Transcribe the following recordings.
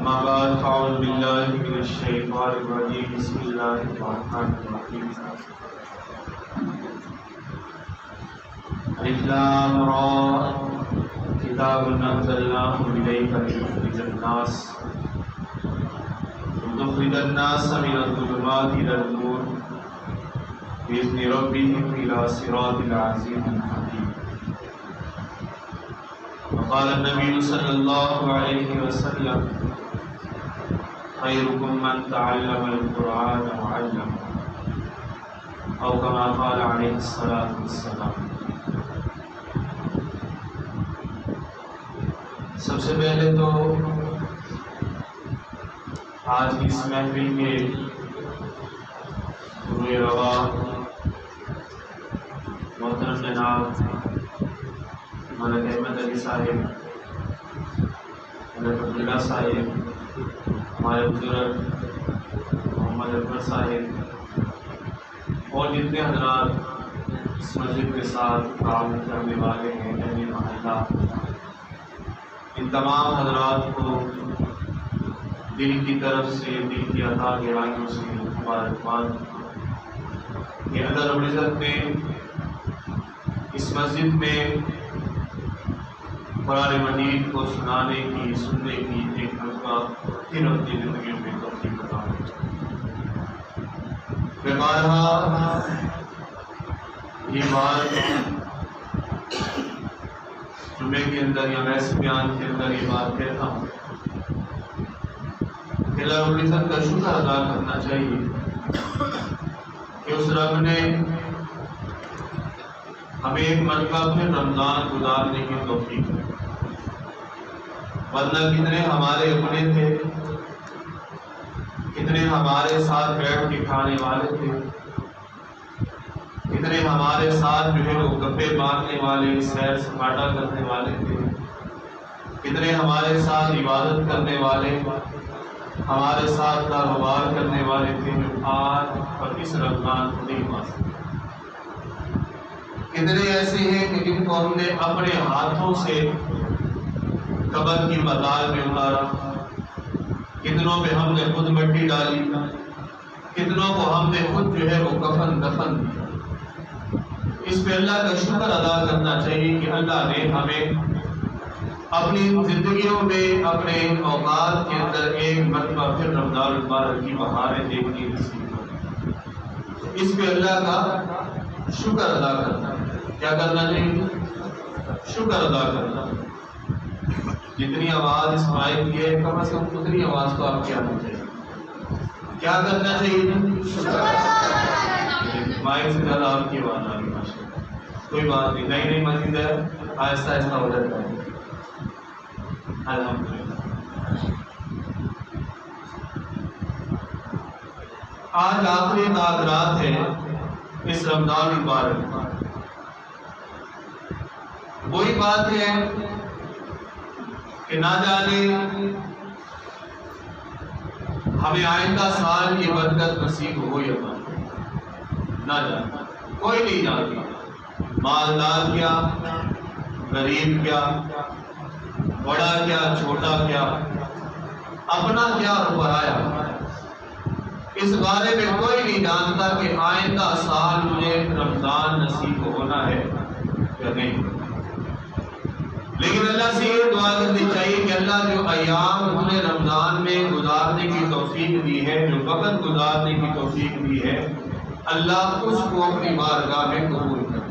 أما بعد فأعوذ بالله من الشيطان الرجيم بسم الله الرحمن الرحيم ألف لام را كتاب أنزلناه إليك لتخرج الناس من الظلمات إلى النور بإذن ربهم إلى صراط العزيز الحكيم. وقال النبي صلى الله عليه وسلم خيركم من تعلم القرآن وعلمه أو كما قال عليه الصلاة والسلام. سب سے پہلے تو آج کی اس محفل کے روئے روا محترم جناب ملک احمد علی صاحب، ملک عبداللہ صاحب، ہمارے بزرگ محمد اکبر صاحب اور جتنے حضرات اس مسجد کے ساتھ کام کرنے والے ہیں اہل محلہ، ان تمام حضرات کو دل کی طرف سے، دل کی عطا گہرائیوں سے مبارکباد کہ اللہ رب العزت نے اس مسجد میں قرآن مجید کو سنانے کی، سننے کی ایک مرتبہ پھر اپنی زندگیوں میں توفیق عطا میں بارہا یہ بات جمعے کے اندر یا ویسے بیان کے اندر یہ بات کہتا ہوں کہ اللہ رب العزت کا شکر ادا کرنا چاہیے کہ اس رب نے ہمیں ایک مرتبہ پھر رمضان گزارنے کی توفیق ہے، ورنہ کتنے ہمارے اپنے تھے، کتنے ہمارے ساتھ بیٹھ کے کھانے والے تھے، کتنے ہمارے ساتھ جو ہے وہ گپے مارنے والے، سیر سپاٹا کرنے والے تھے، کتنے ہمارے ساتھ عبادت کرنے والے، ہمارے ساتھ کاروبار کرنے والے تھے، جو آج اور اس رمضان کو نہیں پا سکتے۔ کتنے ایسے ہیں کہ جن کو ہم نے اپنے ہاتھوں سے قبر کی مدار میں اتارا، کتنوں پہ ہم نے خود مٹی ڈالی، کتنوں کو ہم نے خود جو ہے وہ کفن دفن دیا۔ اس پہ اللہ کا شکر ادا کرنا چاہیے کہ اللہ نے ہمیں اپنی زندگیوں میں اپنے اوقات کے اندر ایک مرتبہ پھر رمضان المبارک کی بہاریں دیکھنے نصیب کی۔ اس پہ اللہ کا شکر ادا کرنا، کیا کرنا چاہیے؟ شکر ادا کرنا۔ جتنی آواز اس مائک کی ہے کم از کم اتنی آواز تو آپ کیا ہونا چاہیے، کیا کرنا چاہیے؟ مائک سے زیادہ آپ کی آواز آ رہی ہے، کوئی بات نہیں، نئی نئی مسجد ہے، آہستہ آہستہ ہو جاتا ہے۔ الحمدللہ آج آخری رات ہے اس رمضان المبارک۔ وہی بات ہے کہ نہ جانے ہمیں آئندہ سال یہ برکت نصیب ہو یا نہ جانے، کوئی نہیں جانتا، مالدار کیا، غریب کیا، بڑا کیا، چھوٹا کیا، اپنا کیا اور پرایا، اس بارے میں کوئی نہیں جانتا کہ آئندہ سال مجھے رمضان نصیب ہونا ہے یا نہیں۔ لیکن اللہ سے یہ دعا کرنی چاہیے کہ اللہ جو ایام انہیں رمضان میں گزارنے کی توفیق دی ہے، جو وقت گزارنے کی توفیق دی ہے، اللہ اس کو اپنی بارگاہ میں قبول کرے۔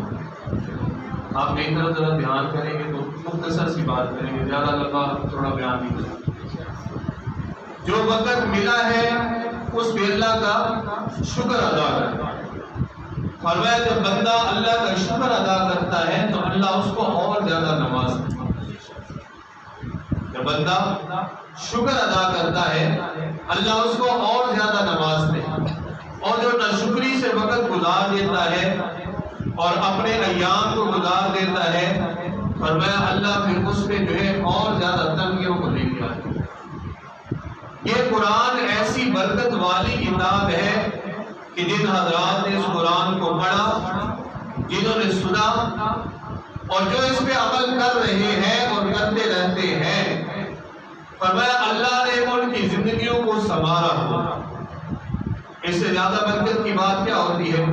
آپ ایک طرف ذرا دھیان کریں گے تو مختصر سی بات کریں گے، زیادہ لمبا تھوڑا بیان نہیں کریں۔ جو وقت ملا ہے اس پہ اللہ کا شکر ادا کرتا ہے۔ فرمایا جب بندہ اللہ کا شکر ادا کرتا ہے تو اللہ اس کو اور زیادہ نوازتا ہے۔ جب بندہ شکر ادا کرتا ہے اللہ اس کو اور زیادہ نوازتے ہیں، اور جو ناشکری سے وقت گزار دیتا ہے اور اپنے ایام کو گزار دیتا ہے، فرمایا اللہ پھر اس پہ جو ہے اور زیادہ تنگیوں کو لے کے آتا ہے۔ یہ قرآن ایسی برکت والی کتاب ہے کہ جن حضرات نے اس قرآن کو پڑھا، جنہوں نے سنا اور جو اس پہ عمل کر رہے ہیں اور کرتے رہتے ہیں، فرمایا اللہ نے ان کی زندگیوں کو سنوارا ہوا۔ اس سے زیادہ برکت کی بات کیا ہوتی ہے؟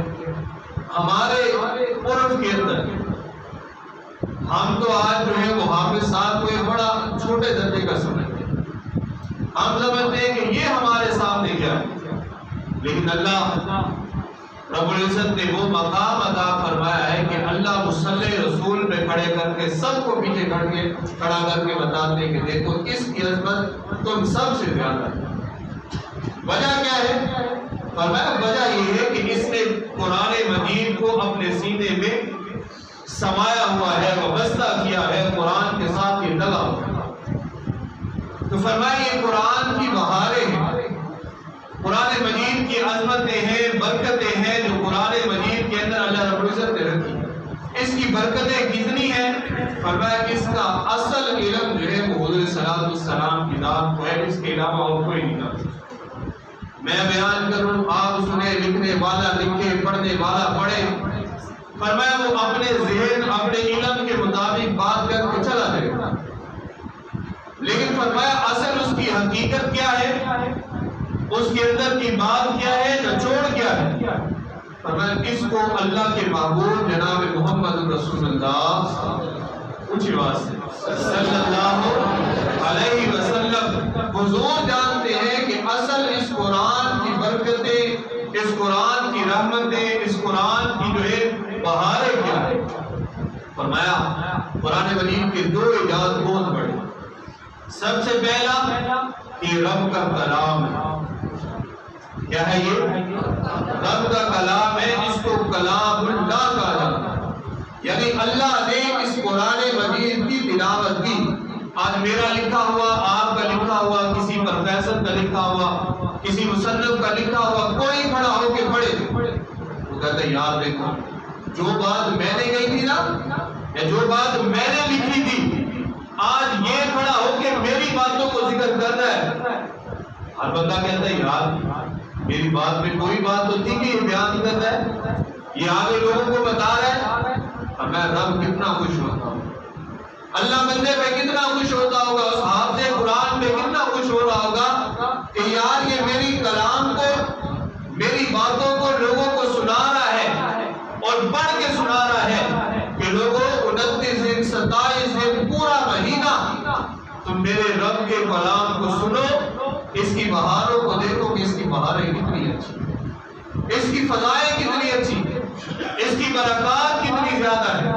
ہمارے عرف کے اندر ہم تو آج جو ہے وہ حافظ صاحب کو ایک بڑا چھوٹے درجے کا سمجھتے ہیں، ہم سمجھتے ہیں کہ یہ ہمارے سامنے کیا ہے، لیکن اللہ رب العزت نے وہ مقام عطا فرمایا ہے کہ اللہ مصلی رسول پہ کھڑے کر کے سب کو پیچھے کھڑا کر کے بتاتے ہیں کہ دیکھو اس کی عظمت تم سب سے زیادہ ہے۔ وجہ کیا ہے؟ فرمایا وجہ یہ ہے کہ اس نے قرآن مجید کو اپنے سینے میں سمایا ہوا ہے، وابستہ کیا ہے، قرآن کے ساتھ یہ لگا ہوا ہے۔ تو فرمایا یہ قرآن کی بہاریں ہیں، قرآن مجید کی عظمتیں ہیں، برکتیں ہیں جو قرآن مجید کے اندر اللہ رب العزت نے رکھی ہیں۔ اس کی برکتیں کتنی ہیں؟ فرمایا اس کا اصل علم جو ہے وہ حضور صلی اللہ علیہ وسلم کی ذات کو ہے، اس کے علاوہ اور کوئی نہیں جانتا۔ میں بیان کروں، آپ سنیں، لکھنے والا لکھے، پڑھنے والا پڑھے۔ فرمایا وہ اپنے ذہن اپنے علم کے مطابق بات کر کے چلا جائے گا، لیکن فرمایا اصل اس کی حقیقت کیا ہے، اس کے اندر کی بات کیا ہے، نچوڑ کیا ہے؟ فرمایا اس کو اللہ کے محبوب جناب محمد رسول اللہ اونچی آواز سے صلی اللہ علیہ وسلم حضور جانتے ہیں کہ اصل اس قرآن کی برکتیں، اس قرآن کی رحمتیں، اس قرآن کی جو ہے بہاریں کیا ہے۔ فرمایا قرآن مجید کے دو اعجاز بہت بڑے۔ سب سے پہلا یہ رب کا کلام ہے۔ کیا ہے یہ؟ رب کا کلام ہے، اس کو کلام اللہ کہا جاتا ہے، یعنی اللہ نے اس قرآن مجید کی تلاوت کی۔ آج میرا لکھا ہوا، آپ کا لکھا ہوا، کسی پروفیسر کا لکھا ہوا، کسی مصنف کا لکھا ہوا، کوئی کھڑا ہو کے پڑھے، وہ کہتا ہے یاد دیکھو جو بات میں نے کہی تھی نا، یا جو بات میں نے لکھی تھی، آج یہ کھڑا ہو کے میری باتوں کو ذکر کر رہا ہے۔ ہر بندہ کہتا ہے یار میری بات میں کوئی بات تو تھی کہ یہ بیان کر رہا ہے، یہ آگے لوگوں کو بتا رہا ہے۔ اور میں رب کتنا خوش ہوتا ہوں، اللہ بندے پہ کتنا خوش ہوتا ہوگا، اس حافظ قرآن پہ کتنا خوش ہو رہا ہوگا کہ یار یہ میری کلام کو، میری باتوں کو لوگوں کو سنا رہا ہے اور پڑھ کے سنا رہا ہے کہ لوگوں 29 دن 27 دن پورا مہینہ تم میرے رب کے کلام کو سنو، اس کی بہاروں کو دیکھو کہ اس کی بہاریں کتنی اچھی، اس کی فضائیں کتنی اچھی، اس کی برکات کتنی زیادہ ہے۔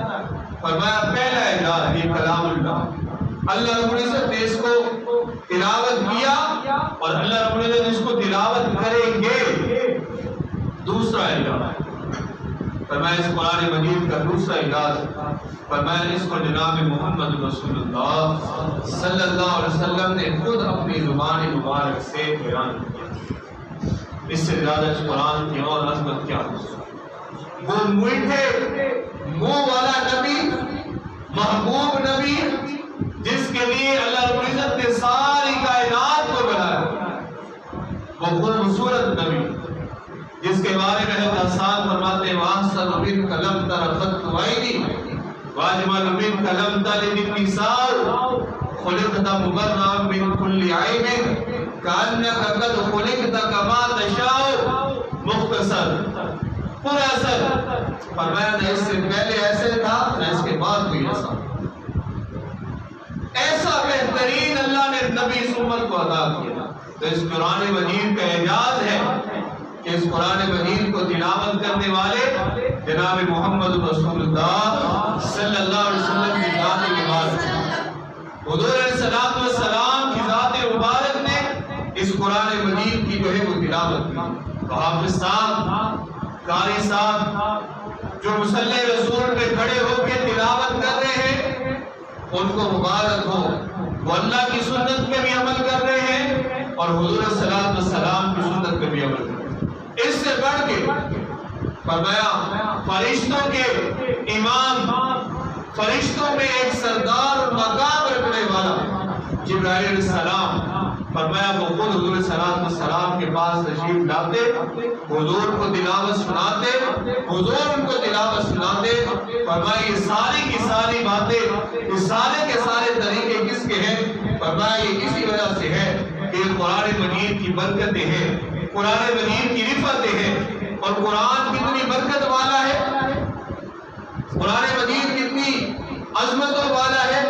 فرمایا پہلا اعجاز یہ کلام اللہ، اللہ رب العزت نے اس کو تلاوت کیا اور اللہ رب العزت اس کو تلاوت کریں گے۔ دوسرا اعجاز فرمایا اس قرآن مجید کا دوسرا اعجاز، فرمایا اس کو جناب محمد رسول اللہ صلی اللہ علیہ وسلم نے خود اپنی زبان مبارک سے بیان کیا۔ اس سے زیادہ اس قرآن کی اور عظمت کیا ہو؟ وہ میٹھے منہ والا نبی، محبوب نبی، جس کے لیے اللہ رب العزت نے ساری کائنات کو بنایا، وہ خوبصورت نبی جس کے بارے میں حسان فرماتے ہیں وَأَحْسَنُ مِنْكَ لَمْ تَرَ قَطُّ عَيْنِي وَأَجْمَلُ مِنْكَ لَمْ تَلِدِ النِّسَاءُ خُلِقْتَ مُبَرَّأً مِنْ كُلِّ عَيْبٍ كَأَنَّكَ قَدْ خُلِقْتَ كَمَا تَشَاءُ مختصر پورا اثر۔ فرمایا نہ اس سے پہلے ایسے تھا نہ اس کے بعد کوئی ایسا، ایسا بہترین اللہ نے نبی اس امت کو عطا کیا۔ تو اس قرآن مجید کا اعجاز ہے کہ اس قرآن مجید کو تلاوت کرنے والے جناب محمد رسول اللہ صلی اللہ علیہ وسلم کی ذات مبارک، حضور علیہ السلام کی ذات مبارک نے اس قرآن مجید کی جو ہے وہ تلاوت کی۔ تو حافظ صاحب، قاری صاحب جو مصلی رسول پہ کھڑے ہو کے تلاوت کر رہے ہیں، ان کو مبارک ہو، وہ اللہ کی سنت پہ بھی عمل کر رہے ہیں اور حضور صلی اللہ علیہ وسلم کی سنت پہ بھی عمل کر رہے ہیں۔ اس سے بڑھ کے فرمایا فرشتوں کے امام، فرشتوں میں ایک سردار مقام رکھنے والا جبرائیل علیہ السلام، فرمایا وہ خود حضور صلی اللہ علیہ وسلم کے پاس تشریف لاتے، حضور کو تلاوت سناتے، حضور ان کو تلاوت سناتے۔ فرمایا یہ ساری کی ساری باتیں، یہ سارے کے سارے طریقے کس کے ہیں؟ فرمایا یہ اسی وجہ سے ہے کہ قرآن مجید کی برکتیں ہیں، قرآن مجید کی رفعتیں ہیں، اور قرآن کتنی برکت والا ہے، قرآن مجید کتنی عظمتوں والا ہے۔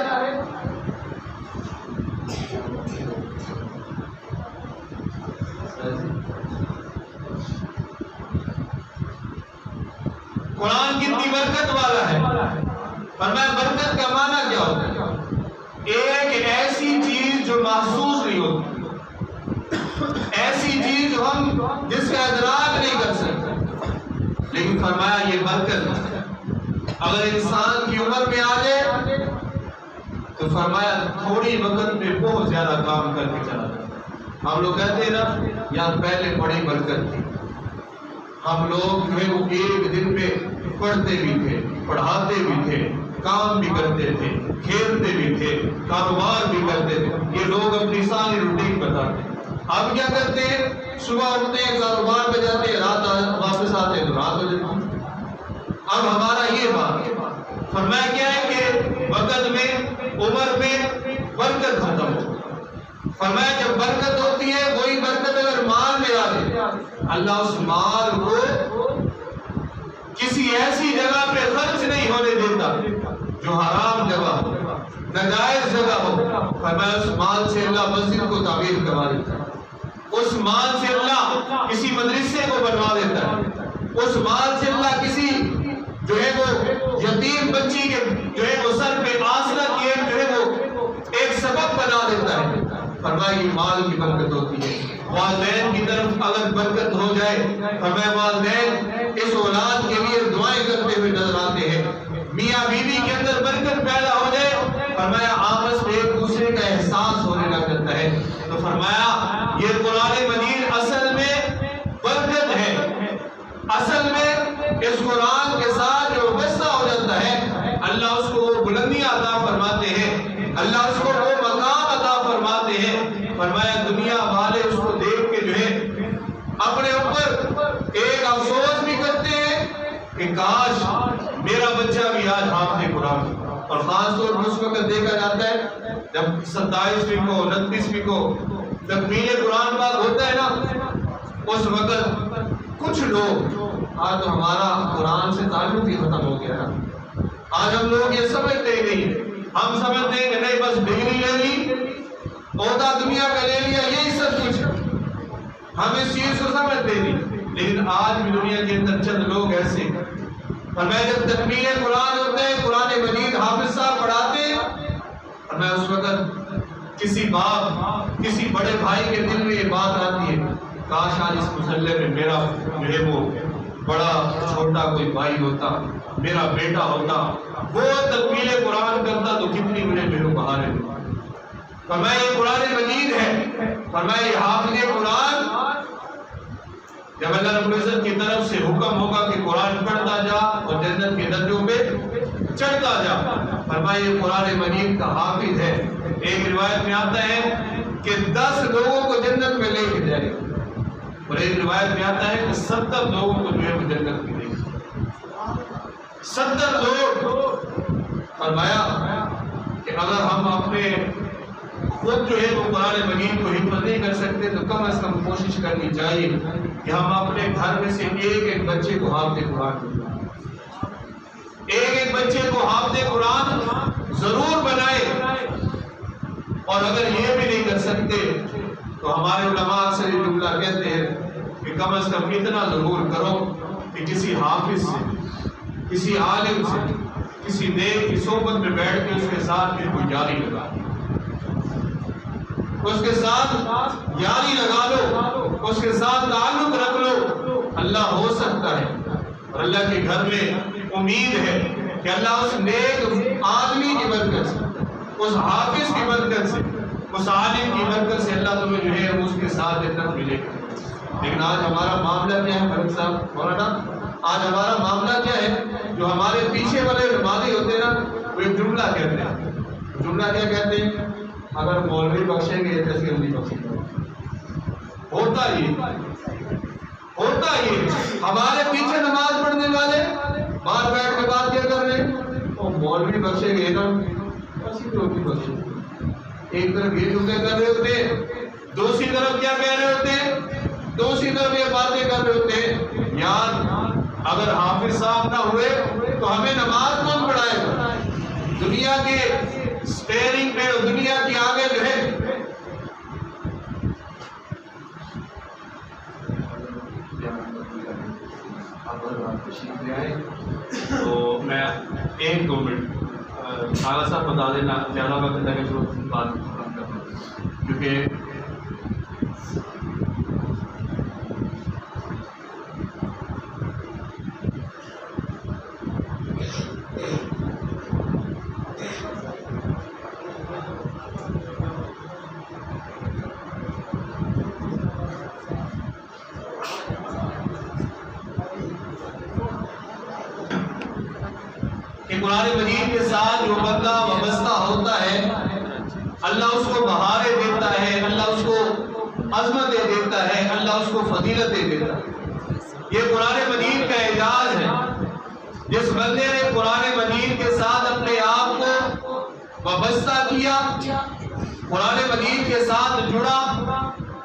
قرآن کتنی برکت والا ہے۔ فرمایا برکت کا معنی کیا ہوتا ہے؟ ایک ایسی چیز جو محسوس نہیں ہوتی، ایسی چیز جو ہم جس کا ادراک نہیں کر سکتے، لیکن فرمایا یہ برکت اگر انسان کی عمر میں آ جائے تو فرمایا تھوڑی وقت میں بہت زیادہ کام کر کے چلا جاتا۔ ہم لوگ کہتے ہیں نا یہاں پہلے بڑی برکت تھی، ہم لوگ جو ہے وہ ایک دن میں پڑھتے بھی تھے، پڑھاتے بھی تھے، کام بھی کرتے تھے، کھیلتے بھی تھے، کاروبار بھی کرتے تھے، یہ لوگ اپنی ساری روٹین بتاتے ہیں۔ اب کیا کرتے ہیں؟ صبح اٹھتے ہیں، کاروبار پہ جاتے ہیں، رات واپس آتے ہیں تو رات ہو جاتی ہے۔ اب ہمارا یہ بات فرمایا کیا ہے کہ وقت میں، عمر میں برکت ختم ہو۔ فرمایا جب برکت ہوتی ہے، وہی برکت اگر مال میں آ جائے، اللہ اس مال کو کسی ایسی جگہ پہ خرچ نہیں ہونے دیتا جو حرام جگہ ہو، ناجائز جگہ ہو۔ فرمایا اس مال سے اللہ مسجد کو تعمیر کروا دیتا ہے، اس مال سے اللہ کسی مدرسے کو بنوا دیتا ہے، اس مال سے اللہ کسی جو ہے وہ یتیم بچی کے جو ہے وہ سر پہ آسرا کیے جو ہے وہ ایک سبب بنا دیتا ہے۔ فرمایا یہ مال کی برکت ہوتی ہے۔ والدین کی طرف اگر برکت ہو جائے، فرمایا والدین اس اولاد کے لیے دعائیں کرتے ہوئے نظر آتے ہیں۔ میاں بیوی کے اندر برکت پیدا ہو جائے، فرمایا آپس میں ایک دوسرے کا احساس ہونے لگ جاتا ہے۔ تو فرمایا یہ قرآن مجید اصل میں برکت ہے، اصل میں اس قرآن کے ساتھ جو وابستہ ہو جاتا ہے، اللہ اس کو وہ بلندیاں عطا فرماتے ہیں، اللہ اس کو وہ مقام عطا فرماتے ہیں۔ فرمایا دنیا والے اس کو دیکھ کے جو ہے اپنے اوپر ایک افسوس بھی کرتے ہیں کہ کاش میرا بچہ بھی آج حافظ قرآن۔ اور خاص طور پر اس وقت دیکھا جاتا ہے جب 27ویں کو 29ویں کو تکمیل قرآن پاک ہوتا ہے نا، اس وقت کچھ لوگ، آج تو ہمارا قرآن سے تعلق ہی ختم ہو گیا نا، آج ہم لوگ یہ سمجھتے ہی نہیں، ہم سمجھتے ہیں کہ نہیں بس ڈگری لے لی، عہدہ دنیا کا لے لیا، یہی سب کچھ، ہم اس چیز کو سمجھتے نہیں۔ لیکن آج بھی دنیا کے اندر چند لوگ ایسے، اور میں جب تکمیل قرآن ہوتا ہے، قرآن مجید حافظ صاحب پڑھاتے ہیں، اور میں اس وقت کسی باپ، کسی بڑے بھائی کے دل میں یہ بات آتی ہے، کاش آج اس مسئلے میں میرا جو ہے وہ بڑا چھوٹا کوئی بھائی ہوتا، میرا بیٹا ہوتا، وہ تکمیل قرآن کرتا تو کتنی مجھے میرے بہارے ہوتا۔ فرمایا یہ قرآن مجید ہے، فرمایا یہ حافظ قرآن، جب اللہ رب العزت کی طرف سے حکم ہوگا کہ قرآن پڑھتا جا اور جنت کے درجوں پہ چڑھتا جا، فرمایا یہ قرآن مجید کا حافظ ہے۔ ایک روایت میں آتا ہے کہ 10 لوگوں کو جنت میں لے کے جائے، اور ایک روایت میں آتا ہے کہ 70 لوگوں کو جو ہے وہ جنت میں لے کے جائے، 70 لوگ۔ فرمایا کہ اگر ہم اپنے خود جو ہے وہ قرآن مجید کو حفظ نہیں کر سکتے تو کم از کم کوشش کرنی چاہیے کہ ہم اپنے گھر میں سے ایک بچے کو حافظ قرآن بنائیں، ایک بچے کو حافظ قرآن ضرور بنائے۔ اور اگر یہ بھی نہیں کر سکتے تو ہمارے علماء اکثر یہ جملہ کہتے ہیں کہ کم از کم اتنا ضرور کرو کہ کسی حافظ سے، کسی عالم سے، کسی نیک کی صحبت میں بیٹھ کے اس کے ساتھ پھر کوئی یاری لگا، اس کے ساتھ یاری لگا لو، اس کے ساتھ تعلق رکھ لو، اللہ ہو سکتا ہے۔ اور اللہ کے گھر میں امید ہے کہ اللہ اس نیک آدمی کی برکت سے، اس حافظ کی برکت سے، اس عالم کی برکت سے اللہ تمہیں جو ہے اس کے ساتھ جنت ملے گا۔ لیکن آج ہمارا معاملہ کیا ہے ملک صاحب مولانا؟ آج ہمارا معاملہ کیا ہے؟ جو ہمارے پیچھے والے نمازی ہوتے ہیں نا، وہ ایک جملہ کہتے ہیں، جملہ کیا کہتے ہیں؟ اگر مولوی بخشیں گے جیسے ہم نہیں بخشیں گے۔ ہوتا یہ ہمارے پیچھے نماز پڑھنے والے باہر بیٹھ کے بات کیا کر رہے ہیں، اور مولوی بخشیں گے نا، اسی تو بھی بخشیں گے۔ ایک طرف یہ جملے کر رہے ہوتے ہیں، دوسری طرف کیا کہہ رہے ہوتے ہیں، دوسری طرف یہ باتیں کر رہے ہوتے ہیں. یار اگر حافظ صاحب نہ ہوئے تو ہمیں نماز کون پڑھائے گا؟ دنیا کے سٹیئرنگ پہ دنیا کی آگے جو ہے. تو میں 1-2 منٹ خالہ صاحب بتا دینا زیادہ وقت لگے تو بات کرنا، کیونکہ قرآن مجید کے ساتھ جو بندہ وابستہ ہوتا ہے اللہ اس کو بہاریں دیتا ہے، اللہ اس کو عظمتیں دیتا ہے، اللہ اس کو فضیلتیں دیتا ہے. یہ قرآن مجید کا اعجاز ہے. جس بندے نے قرآن مجید کے ساتھ اپنے آپ کو وابستہ کیا، قرآن مجید کے ساتھ جڑا،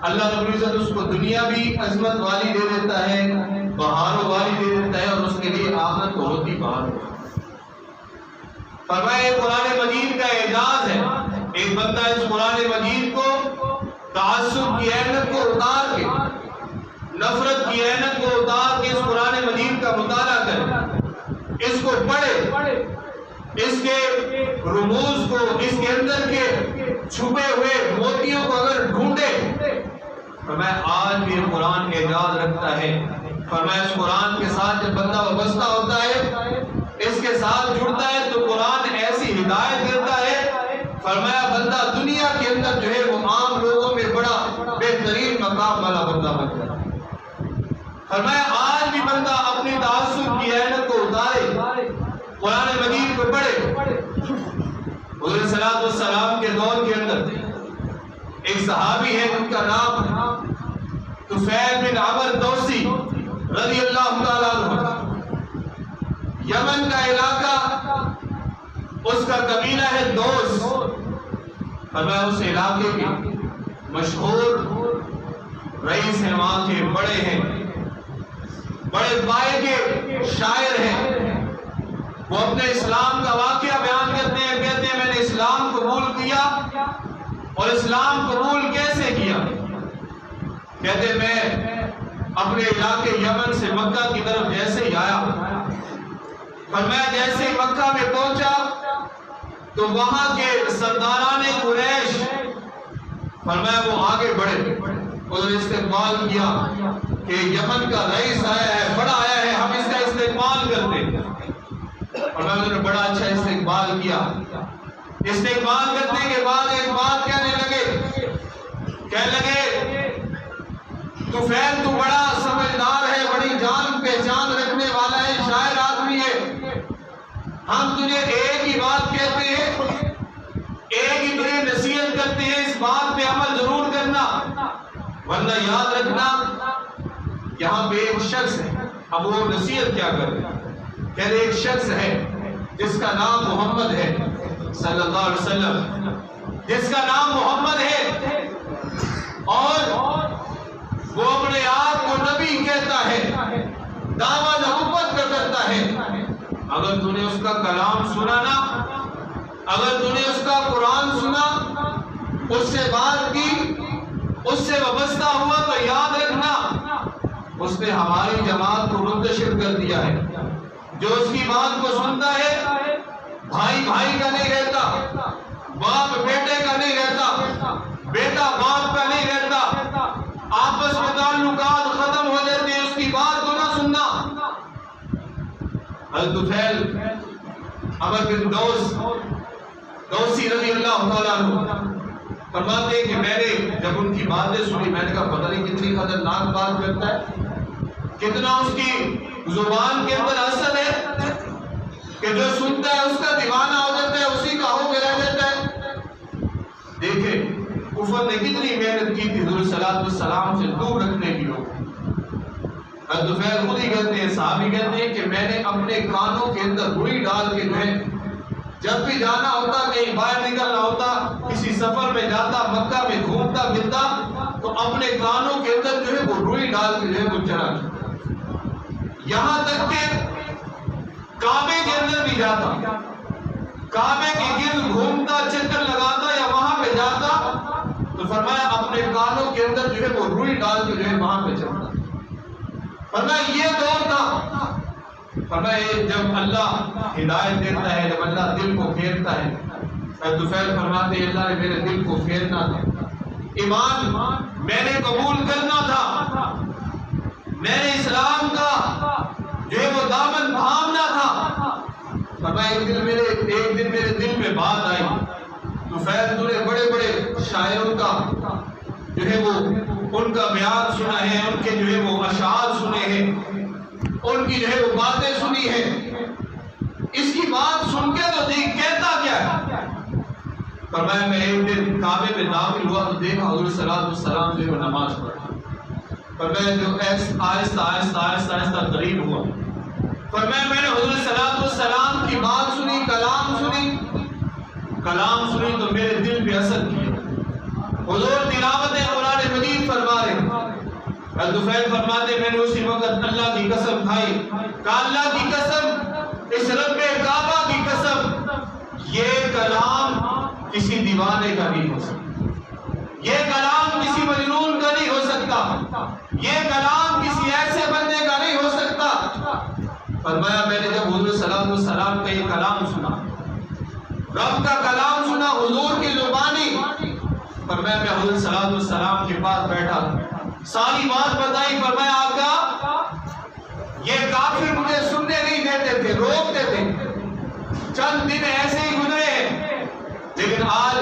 اللہ رب العزت اس کو دنیا بھی عظمت والی دے دیتا ہے، بہاروں والی دے دیتا ہے، اور اس کے لیے آخرت بہت ہی بہار ہوتا ہے. فرمایا قرآن مجید کا اعجاز ہے. ایک بندہ اس قرآن مجید کو تعصب کی عینت کو اتار کے، نفرت کی عینت کو اتار کے اس قرآن مجید کا مطالعہ کرے، اس کو پڑھے، اس کے رموز کو، اس کے اندر کے چھپے ہوئے موتیوں کو اگر ڈھونڈے. فرمایا آج بھی قرآن اعجاز رکھتا ہے. فرمایا اس قرآن کے ساتھ جب بندہ وابستہ ہوتا ہے، اس کے ساتھ جڑتا ہے، تو قرآن ایسی ہدایت دیتا ہے. فرمایا بندہ دنیا کے اندر جو ہے وہ عام لوگوں میں بڑا بہترین مقام والا بندہ بن جاتا ہے. فرمایا آج بھی بندہ اپنی تعصب کی عینت کو اتارے، قرآن مجید کو پڑھے. حضور صلی اللہ علیہ وسلم کے دور کے اندر ایک صحابی ہے جن کا نام طفیل بن عمر دوسی رضی اللہ تعالیٰ عنہ. یمن کا علاقہ، اس کا قبیلہ ہے دوس. فرمایا اس علاقے کے مشہور رئیس ہیں، وہاں کے بڑے ہیں، بڑے پائے کے شاعر ہیں. وہ اپنے اسلام کا واقعہ بیان کرتے ہیں، کہتے ہیں میں نے اسلام قبول کیا. اور اسلام قبول کیسے کیا؟ کہتے ہیں میں اپنے علاقے یمن سے مکہ کی طرف جیسے ہی آیا، فرمایا جیسے ہی مکہ میں پہنچا تو وہاں کے سرداران قریش فرمایا وہ آگے بڑھے، انہوں نے استقبال کیا کہ یمن کا رئیس آیا ہے، بڑا آیا ہے، ہم اس کا استقبال کرتے ہیں. فرمایا انہوں نے بڑا اچھا استقبال کیا. استقبال کرنے کے بعد ایک بات کہنے لگے طفیل تو بڑا سمجھدار ہے، بڑی جان پہچان رکھنے والا ہے، شاعر آدمی ہے. ہم تجھے ایک ہی بات کہتے ہیں، ایک ہی تجھے نصیحت کرتے ہیں، اس بات پہ عمل ضرور کرنا، ورنہ یاد رکھنا یہاں پہ ایک شخص ہے. اب وہ نصیحت کیا کر رہے ہیں؟ کہتے ایک شخص ہے جس کا نام محمد ہے صلی اللہ علیہ وسلم، جس کا نام محمد ہے، اور وہ اپنے آپ کو نبی کہتا ہے، دعویٰ نبوت کا کرتا ہے. اگر تو نے اس کا کلام سنا نا، اگر تو نے اس کا قرآن سنا، اس سے بات کی، اس سے وابستہ ہوا، تو یاد رکھنا اس نے ہماری جماعت کو منتشر کر دیا ہے. جو اس کی بات کو سنتا ہے، بھائی بھائی کا نہیں رہتا، باپ بیٹے کا نہیں رہتا، بیٹا باپ کا نہیں رہتا، آپس میں تعلقات ختم ہو جاتے ہیں. اس کی بات کو نہ سننا. حضرت طفیل عمر بن دوسی رضی اللہ تعالیٰ عنہ فرماتے ہیں کہ میں نے جب ان کی باتیں سنی، میں نے کہا پتہ نہیں کتنی خطرناک بات کرتا ہے، کتنا اس کی زبان کے اندر اثر ہے کہ جو سنتا ہے اس کا دیوانہ ہو جاتا ہے، اسی کا ہو کے رہ جاتا ہے. دیکھیں کفر نے کتنی محنت کی تھی حضور صلی اللہ علیہ وسلم سے دور رکھنے کی. لوگ طفیل خود ہی کہتے ہیں، صحابی کہتے ہیں کہ میں نے اپنے کانوں کے اندر روئی ڈال کے جو ہے جب بھی جانا ہوتا، کہیں باہر نکلنا ہوتا، کسی سفر میں جاتا، مکہ میں گھومتا پھرتا، تو اپنے کانوں کے اندر جو ہے وہ روئی ڈال کے جو ہے وہ چلا جاتا، یہاں تک کہ کعبے کے اندر بھی جاتا، کعبے کے گرد گھومتا، چکر لگاتا یا وہاں پہ جاتا، تو فرمایا اپنے کانوں کے اندر جو ہے وہ روئی ڈال کے جو ہے وہاں پہ چلتا۔ فرمایا یہ دور تھا، فرمایا جب اللہ ہدایت دیتا ہے، جب اللہ دل کو پھیرتا ہے، طفیل فرماتے ہیں اللہ نے میرے دل کو پھیرنا تھا، ایمان میں نے قبول کرنا تھا، میں نے اسلام کا جو ہے وہ دامن تھامنا تھا۔ فرمایا ایک دن میرے دل میں بات آئی، طفیل تو نے بڑے بڑے شاعروں کا جو ہے وہ ان کا بیان سنا ہے، ان کے جو ہے وہ اشعار سنے ہیں، ان کی جو ہے وہ باتیں سنی ہیں، اس کی بات سن کے تو دیکھ کہتا کیا ہے؟ فرمایا میں ایک دن کعبے میں داخل ہوا تو دیکھا حضور صلی اللہ علیہ وسلم جو ہے وہ نماز پڑھ رہا۔ فرمایا جو آہستہ آہستہ آہستہ آہستہ قریب ہوا، فرمایا میں نے حضور صلی اللہ علیہ وسلم کی بات سنی، کلام سنی تو میرے دل پہ اثر کیا۔ حضور تلاوت قرآن مجید فرما رہے، طفیل فرماتے میں نے اسی وقت اللہ کی قسم کھائی، کہا اللہ کی قسم، اس رب کعبہ کی قسم، یہ کلام کسی دیوانے کا نہیں ہو سکتا، یہ کلام کسی مجنون کا نہیں ہو سکتا، یہ کلام کسی ایسے بندے کا نہیں ہو سکتا۔ فرمایا میں نے جب حضور صلی اللہ علیہ وسلم کا یہ کلام سنا، رب کا کلام سنا حضور کی زبانی، فرمایا میں حضور صلی اللہ علیہ وسلم کے پاس بیٹھا، ساری بات بتائی، فرمایا آقا یہ کافر مجھے سننے نہیں دیتے تھے، روکتے تھے، چند دن ایسے ہی گزرے ہیں، لیکن آج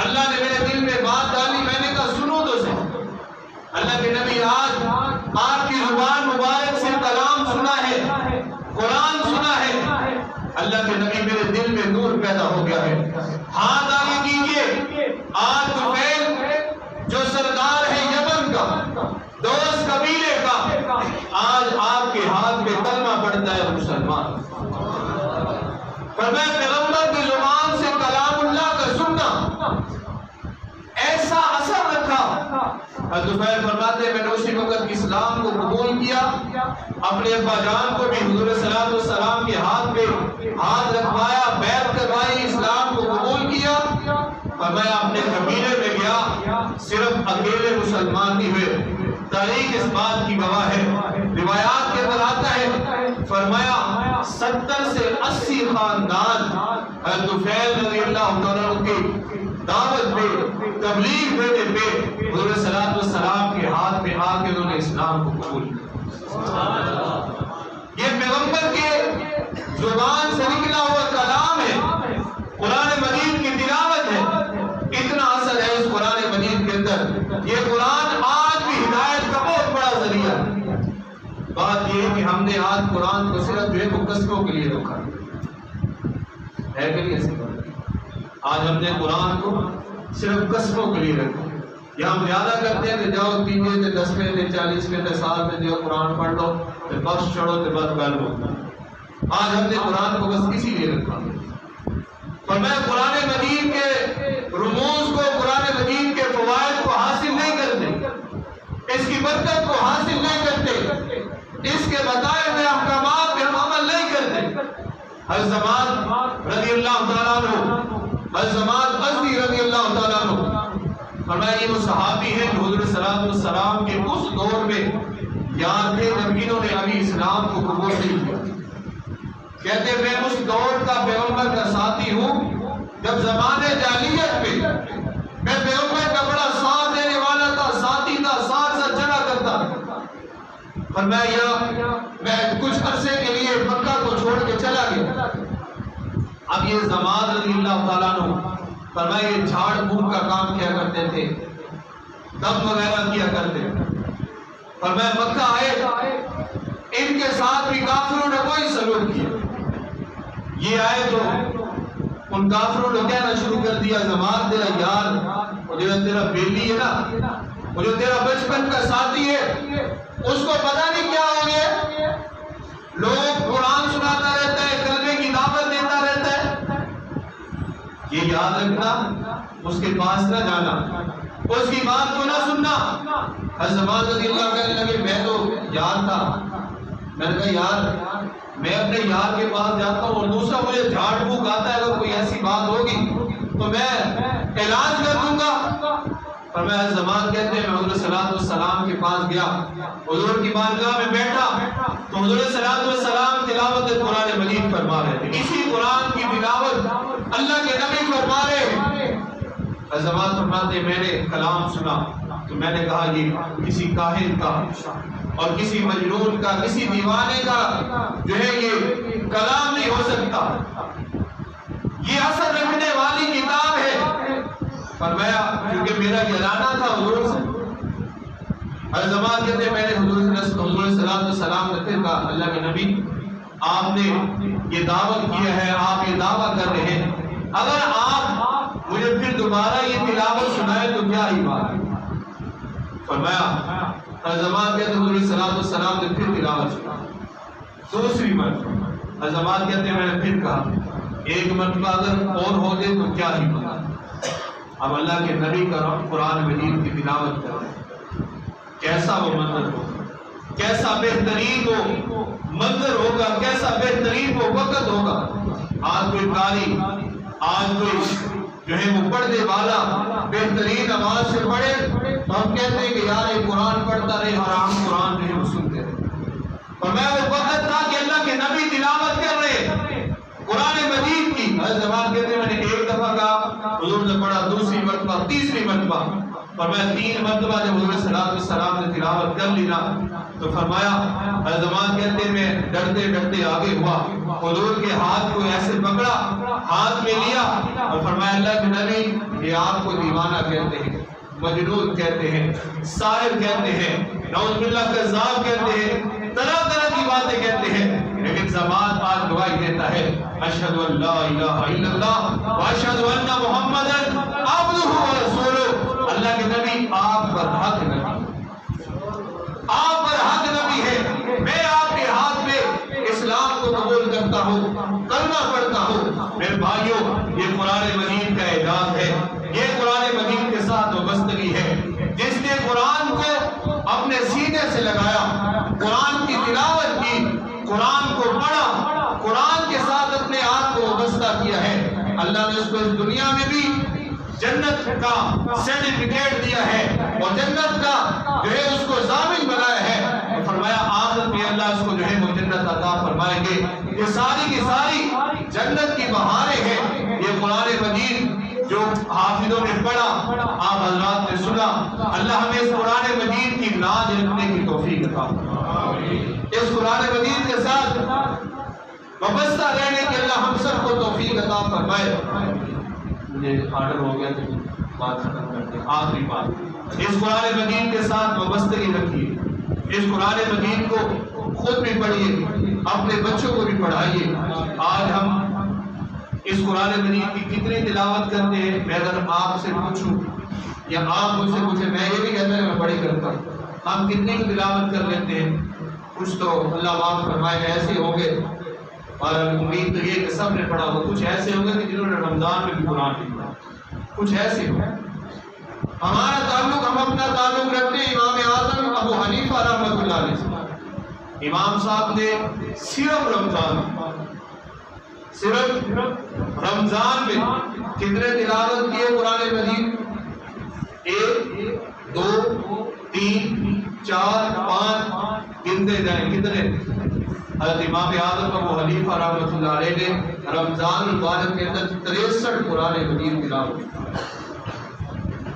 اللہ نے میرے دل میں بات ڈالی، میں نے کہا سنو تو صحیح، اللہ کے نبی آج آپ کی زبان مبارک سے کلام سنا ہے، قرآن سنا ہے، اللہ کے نبی میرے دل میں نور پیدا ہو گیا ہے۔ ہاتھ آگے کیجئے، آج طفیل جو سردار ہے یمن کا، دوست قبیلے کا، آج آپ کے ہاتھ میں کلمہ پڑھتا ہے مسلمان۔ فرمایا پیغمبر کی زبان سے کلام اللہ کا سننا ایسا اثر رکھا، طفیل فرماتے میں نے اسی وقت اسلام کو قبول کیا، اپنے ابا جان کو بھی حضور صلی اللہ علیہ وسلم کے ہاتھ پہ ہاتھ رکھوایا، بیعت کروائی، اسلام کو قبول کیا۔ فرمایا اپنے قبیلے میں گیا، صرف اکیلے مسلمان نہیں ہوئے، تاریخ اس بات کی گواہ ہے، روایات کے اندر آتا ہے، فرمایا 70 سے 80 خاندان طفیل رضی اللہ عنہ کی دعوت پہ، تبلیغ دینے پہ حضور صلی اللہ علیہ وسلم کے ہاتھ میں آ کے انہوں نے اسلام کو قبول کیا۔ یہ پیغمبر کے زبان سے نکلا ہوا کلام ہے، قرآن مجید کی تلاوت ہے، اتنا اثر ہے اس قرآن مجید کے اندر۔ یہ قرآن آج بھی ہدایت کا بہت بڑا ذریعہ ہے۔ بات یہ ہے کہ ہم نے آج قرآن کو صرف جو ہے وہ قسموں کے لیے رکھا ہے کہ نہیں؟ ایسی بات آج ہم نے قرآن کو صرف قسموں کے لیے رکھا، یا ہم زیادہ کرتے ہیں کہ جاؤ 3 دن 10 دن 40 دن سال میں جو قرآن پڑھ لو، پھر بخش چھوڑو تو بس کر لو۔ آج ہم نے قرآن کو بس اسی لیے رکھا، فرمایا قرآن مجید کے رموز کو، قرآن مجید کے فوائد کو حاصل نہیں کرتے، اس کی برکت کو حاصل نہیں کرتے، اس کے بتائے ہوئے احکامات پہ ہم عمل نہیں کرتے۔ حضرت زمان رضی اللہ تعالیٰ عنہ، حضرت زمان غزنی رضی اللہ تعالیٰ عنہ، فرمایا یہ وہ صحابی ہیں جو حضور صلی اللہ علیہ وسلم کے اس دور میں یہاں تھے جب انہوں نے ابھی اسلام کو قبول نہیں کیا۔ کہتے میں اس دور کا پیغمبر کا ساتھی ہوں جب زمانے جاہلیت میں پیغمبر کا بڑا ساتھ دینے والا تھا، ساتھی تھا، ساتھ چلا کرتا۔ فرمایا میں کچھ عرصے کے لیے مکہ کو چھوڑ کے چلا گیا۔ اب یہ زمان رضی اللہ تعالیٰ عنہ، فرمایا یہ جھاڑ پھونک کا کام کیا کرتے تھے، دم وغیرہ کیا کرتے۔ فرمایا مکہ آئے، ان کے ساتھ بھی کافروں نے کوئی سلوک کیا۔ یہ آئے تو ان کافروں نے کہنا شروع کر دیا، زمان تیرا یار، وہ جو تیرا بیلی ہے نا، وہ جو تیرا بچپن کا ساتھی ہے، اس کو پتہ نہیں کیا ہو گیا، لوگ قرآن سناتا رہتا ہے، کلمے کی دعوت دیتا رہتا ہے، یہ یاد رکھنا، اس کے پاس نہ جانا، اس کی بات کو نہ سننا۔ حضرت رضی اللہ کہنے لگے میں تو یار تھا، میں نے کہا یار میں اپنے یار کے پاس جاتا ہوں اور دوسرا مجھے جھاڑ پھونک آتا ہے، اگر کوئی ایسی بات ہوگی تو میں علاج کر دوں گا۔ اور میں زمان کہتے ہیں میں حضور صلی اللہ علیہ وسلم کے پاس گیا، حضور کی بارگاہ میں بیٹھا تو حضور صلی اللہ علیہ وسلم تلاوت قرآن مجید فرما رہے تھے۔ اسی قرآن کی تلاوت اللہ کے نبی فرما رہے ہیں۔ زمان فرماتے ہیں میں نے کلام سنا تو میں نے کہا یہ کسی کاہن کا اور کسی مجنون کا، کسی دیوانے کا جو ہے یہ کلام نہیں ہو سکتا، یہ اثر رکھنے والی کتاب ہے۔ فرمایا کیونکہ میرا گرانا تھا حضور سے۔ زمان کہتے ہیں میں نے حضور صلی اللہ علیہ وسلم نے پھر کہا اللہ کے نبی آپ نے یہ دعوت کیا ہے، آپ یہ دعویٰ کر رہے ہیں، اگر آپ مجھے پھر دوبارہ یہ تلاوت سنائے تو کیا ہی بات ہے۔ فرمایا زمان کہتے ہیں حضور صلی اللہ علیہ وسلم نے پھر تلاوت سنا دوسری مرتبہ۔ زمان کہتے ہیں میں نے پھر کہا ایک مرتبہ اگر اور ہو گئے تو کیا ہی بات۔ اب اللہ کے نبی کا قرآن مجید کی تلاوت کر رہے ہیں، کیسا وہ منظر ہوگا، کیسا بہترین وہ منظر ہوگا، کیسا بہترین وہ وقت ہوگا۔ آج کوئی قاری، آج کوئی جو ہے وہ پڑھنے والا بہترین آواز سے پڑھے تو ہم کہتے ہیں کہ یار یہ قرآن پڑھتا رہے اور ہم قرآن جو ہے وہ سنتے رہے۔ اور میں وہ وقت تھا کہ اللہ کے نبی تلاوت کر رہے قرآن مجید کی۔ زبان کہتے ہیں میں نے ایک دفعہ کہا، حضور نے پڑھا دوسری مرتبہ، تیسری مرتبہ، اور میں 3 مرتبہ جب حضور صلی اللہ علیہ وسلم نے تلاوت کر لی نا تو فرمایا زمان کہتے ہیں میں ڈرتے ڈرتے آگے ہوا، حضور کے ہاتھ کو ایسے پکڑا، ہاتھ میں لیا اور فرمایا اللہ کے نبی یہ آپ کو دیوانہ کہتے ہیں، مجنون کہتے ہیں، ساحر کہتے ہیں، نعوذ باللہ کذاب کہتے ہیں، طرح طرح کی باتیں کہتے ہیں، لیکن زبان آج گواہی دیتا ہے اشہد ان لا الہ الا اللہ واشہد ان محمدا عبدہ ورسولہ۔ اللہ کے نبی آپ پر حق نبی، آپ پر حق نبی ہے۔ میں آپ کے ہاتھ میں اسلام کو قبول کرتا ہوں، کلمہ پڑھتا ہوں۔ میرے بھائیوں یہ قرآن مجید کا اعجاز ہے، یہ قرآن مجید کے ساتھ وابستگی ہے۔ جس نے قرآن کو اپنے سینے سے لگایا، قرآن کی تلاوت کی، قرآن کو پڑھا، قرآن کے ساتھ اپنے آپ کو وابستہ کیا ہے، اللہ نے اس کو اس دنیا میں بھی جنت کا سرٹیفکیٹ دیا ہے اور جنت کا جو ہے اس کو ضامن بنایا ہے، اور فرمایا آخرت میں اللہ اس کو جو ہے وہ جنت عطا فرمائیں گے۔ یہ ساری کی ساری جنت کی بہاریں ہیں۔ یہ قرآن مجید جو حافظوں نے پڑھا، آپ حضرات نے سنا، اللہ ہمیں اس قرآن مجید کی لاج رکھنے کی توفیق عطا فرمائے، اس قرآن مجید کے ساتھ وابستہ رہنے کی اللہ ہم سب کو توفیق عطا فرمائے۔ مجھے آرڈر ہو گیا کہ بات ختم کرتے ہیں۔ آخری بات، اس قرآن مجید کے ساتھ وابستگی رکھیے، اس قرآن مجید کو خود بھی پڑھیے، اپنے بچوں کو بھی پڑھائیے۔ آج ہم اس قرآن مجید کی کتنی تلاوت کرتے ہیں؟ میں اگر آپ سے پوچھوں یا آپ مجھ سے پوچھیں، میں یہ بھی کہتا ہوں میں بڑی کرتا ہوں، ہم کتنی تلاوت کر لیتے ہیں؟ کچھ تو اللہ معاف فرمائے ایسے ہوں گے، اور امید تو یہ کہ سب نے پڑھا ہو، کچھ ایسے ہوں گے کہ جنہوں نے رمضان میں بھی قرآن نہیں پڑھا، کچھ ایسے ہوں۔ ہمارا تعلق، ہم اپنا تعلق رکھتے ہیں امام اعظم ابو حنیفہ رحمۃ اللہ علیہ سے۔ امام صاحب نے صرف رمضان میں کتنے تلاوت کیے قرآن مجید؟ 1 2 3 4 5 گنتے جائیں کتنے؟ حضرت امام اعظم ابو حنیفہ رحمۃ اللہ علیہ نے رمضان المبارک کے اندر 63 قرآن مجید تلاوت،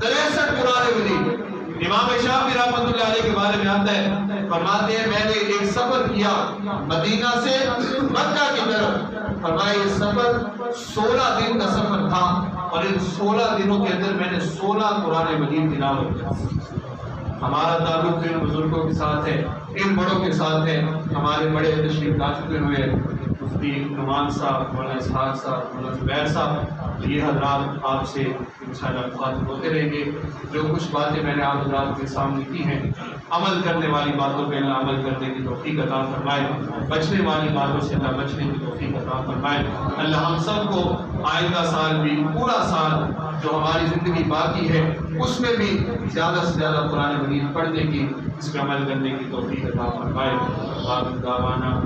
63 قرآن مجید۔ امام شافعی رحمۃ اللہ علیہ کے بارے میں آتا ہے، فرماتے ہیں میں نے ایک سفر کیا مدینہ سے مکہ کی طرف، فرمایا یہ سفر 16 دن کا سفر تھا، اور ان 16 دنوں کے اندر میں نے 16 قرآن مجید تلاوت کی۔ ہمارا تعلق ان بزرگوں کے ساتھ ہے، ان بڑوں کے ساتھ ہے۔ ہمارے بڑے تشریف لا چکے ہوئے مفتی نعمان صاحب، مولانا اسحاق صاحب، مولانا زبیر صاحب، یہ حضرات آپ سے انشاءاللہ مخاطب ہوتے رہیں گے۔ جو کچھ باتیں میں نے آپ حضرات کے سامنے کی ہیں، عمل کرنے والی باتوں پہ اللہ عمل کرنے کی توفیق عطا فرمائے، بچنے والی باتوں سے اللہ بچنے کی توفیق عطا فرمائے۔ اللہ ہم سب کو آئندہ سال بھی، پورا سال جو ہماری زندگی باقی ہے اس میں بھی زیادہ سے زیادہ قرآن مجید پڑھنے کی، اس پہ عمل کرنے کی توفیق عطا فرمائے۔ آخر دعوانا